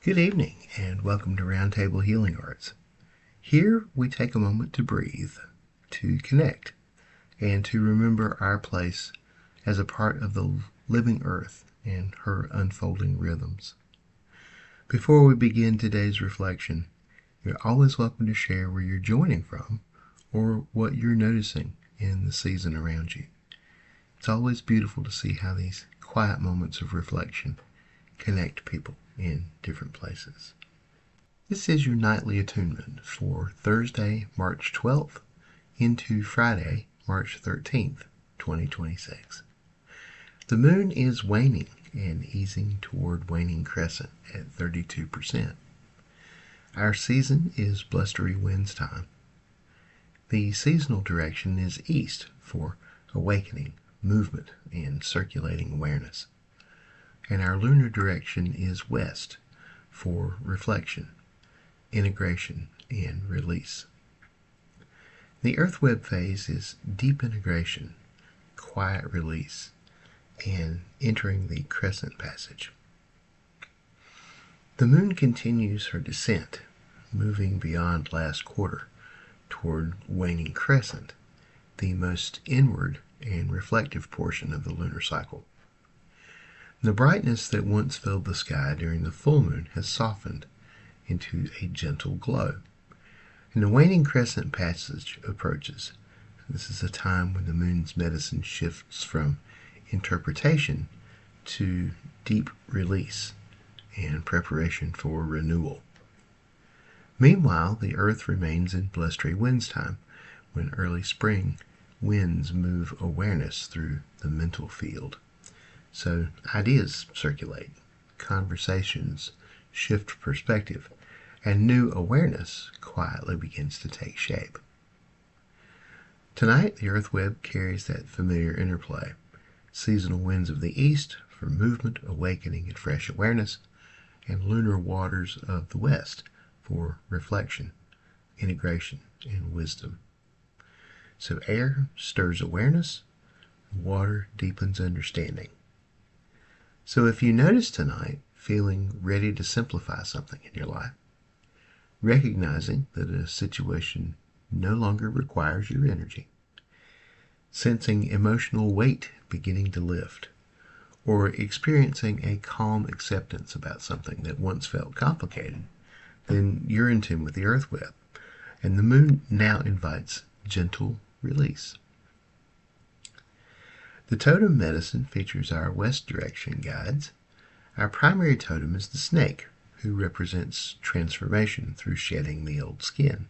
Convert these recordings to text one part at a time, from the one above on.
Good evening and welcome to Roundtable Healing Arts. Here we take a moment to breathe, to connect, and to remember our place as a part of the living earth and her unfolding rhythms. Before we begin today's reflection, you're always welcome to share where you're joining from or what you're noticing in the season around you. It's always beautiful to see how these quiet moments of reflection connect people in different places. This is your nightly attunement for Thursday, March 12th into Friday, March 13th, 2026. The moon is waning and easing toward waning crescent at 32%. Our season is blustery winds time. The seasonal direction is east for awakening, movement, and circulating awareness. And our lunar direction is west for reflection, integration, and release. The earth web phase is deep integration, quiet release, and entering the crescent passage. The moon continues her descent, moving beyond last quarter toward waning crescent, the most inward and reflective portion of the lunar cycle. The brightness that once filled the sky during the full moon has softened into a gentle glow. And the waning crescent passage approaches. This is a time when the moon's medicine shifts from interpretation to deep release and preparation for renewal. Meanwhile, the earth remains in blustery winds time, when early spring winds move awareness through the mental field. So ideas circulate, conversations shift perspective, and new awareness quietly begins to take shape. Tonight, the earth web carries that familiar interplay. Seasonal winds of the east for movement, awakening, and fresh awareness, and lunar waters of the west for reflection, integration, and wisdom. So air stirs awareness, water deepens understanding. So if you notice tonight feeling ready to simplify something in your life, recognizing that a situation no longer requires your energy, sensing emotional weight beginning to lift, or experiencing a calm acceptance about something that once felt complicated, then you're in tune with the earth web, and the moon now invites gentle release. The totem medicine features our west direction guides. Our primary totem is the snake, who represents transformation through shedding the old skin.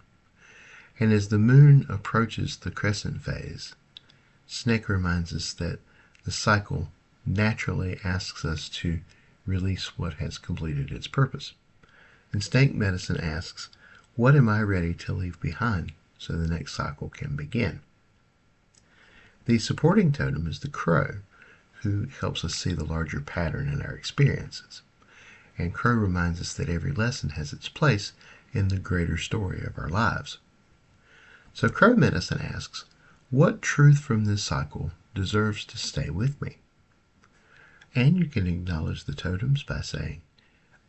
And as the moon approaches the crescent phase, snake reminds us that the cycle naturally asks us to release what has completed its purpose. And snake medicine asks, what am I ready to leave behind so the next cycle can begin? The supporting totem is the crow, who helps us see the larger pattern in our experiences. And crow reminds us that every lesson has its place in the greater story of our lives. So crow medicine asks, what truth from this cycle deserves to stay with me? And you can acknowledge the totems by saying,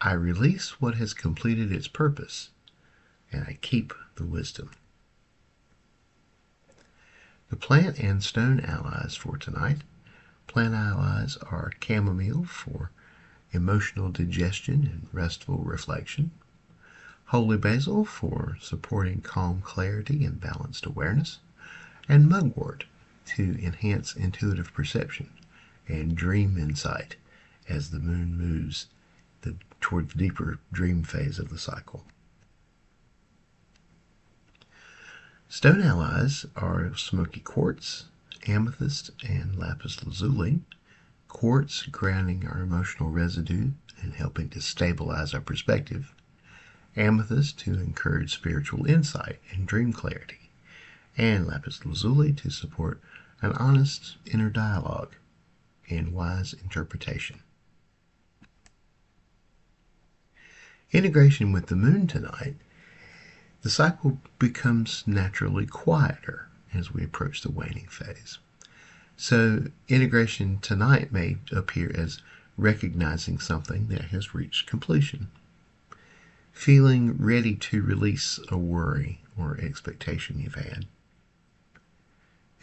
I release what has completed its purpose, and I keep the wisdom. The plant and stone allies for tonight. Plant allies are chamomile for emotional digestion and restful reflection, holy basil for supporting calm clarity and balanced awareness, and mugwort to enhance intuitive perception and dream insight as the moon moves toward the deeper dream phase of the cycle. Stone allies are smoky quartz, amethyst, and lapis lazuli. Quartz grounding our emotional residue and helping to stabilize our perspective. Amethyst to encourage spiritual insight and dream clarity. And lapis lazuli to support an honest inner dialogue and wise interpretation. Integration with the moon tonight. The cycle becomes naturally quieter as we approach the waning phase. So integration tonight may appear as recognizing something that has reached completion, feeling ready to release a worry or expectation you've had,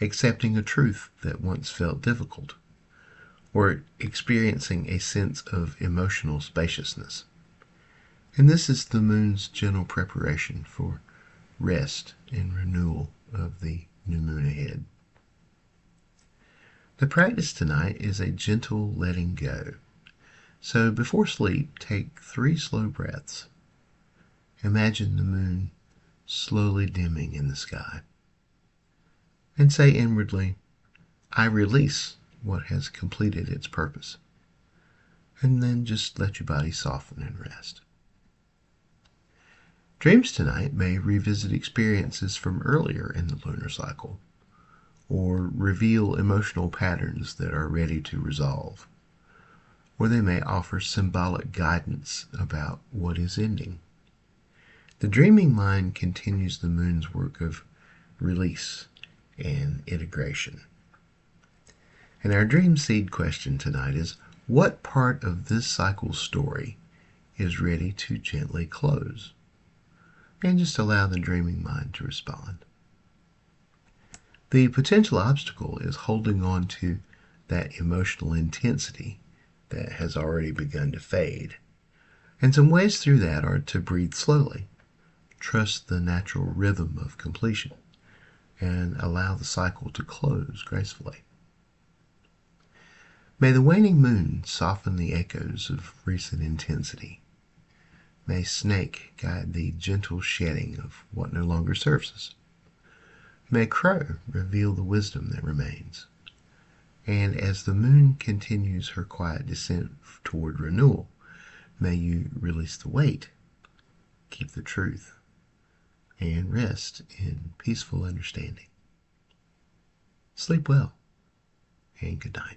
accepting a truth that once felt difficult, or experiencing a sense of emotional spaciousness. And this is the moon's gentle preparation for rest and renewal of the new moon ahead. The practice tonight is a gentle letting go. So before sleep, take 3 slow breaths. Imagine the moon slowly dimming in the sky. And say inwardly, I release what has completed its purpose. And then just let your body soften and rest. Dreams tonight may revisit experiences from earlier in the lunar cycle, or reveal emotional patterns that are ready to resolve, or they may offer symbolic guidance about what is ending. The dreaming mind continues the moon's work of release and integration. And our dream seed question tonight is, what part of this cycle's story is ready to gently close? And just allow the dreaming mind to respond. The potential obstacle is holding on to that emotional intensity that has already begun to fade. And some ways through that are to breathe slowly, trust the natural rhythm of completion, and allow the cycle to close gracefully. May the waning moon soften the echoes of recent intensity. May snake guide the gentle shedding of what no longer serves us. May crow reveal the wisdom that remains. And as the moon continues her quiet descent toward renewal, may you release the weight, keep the truth, and rest in peaceful understanding. Sleep well, and good night.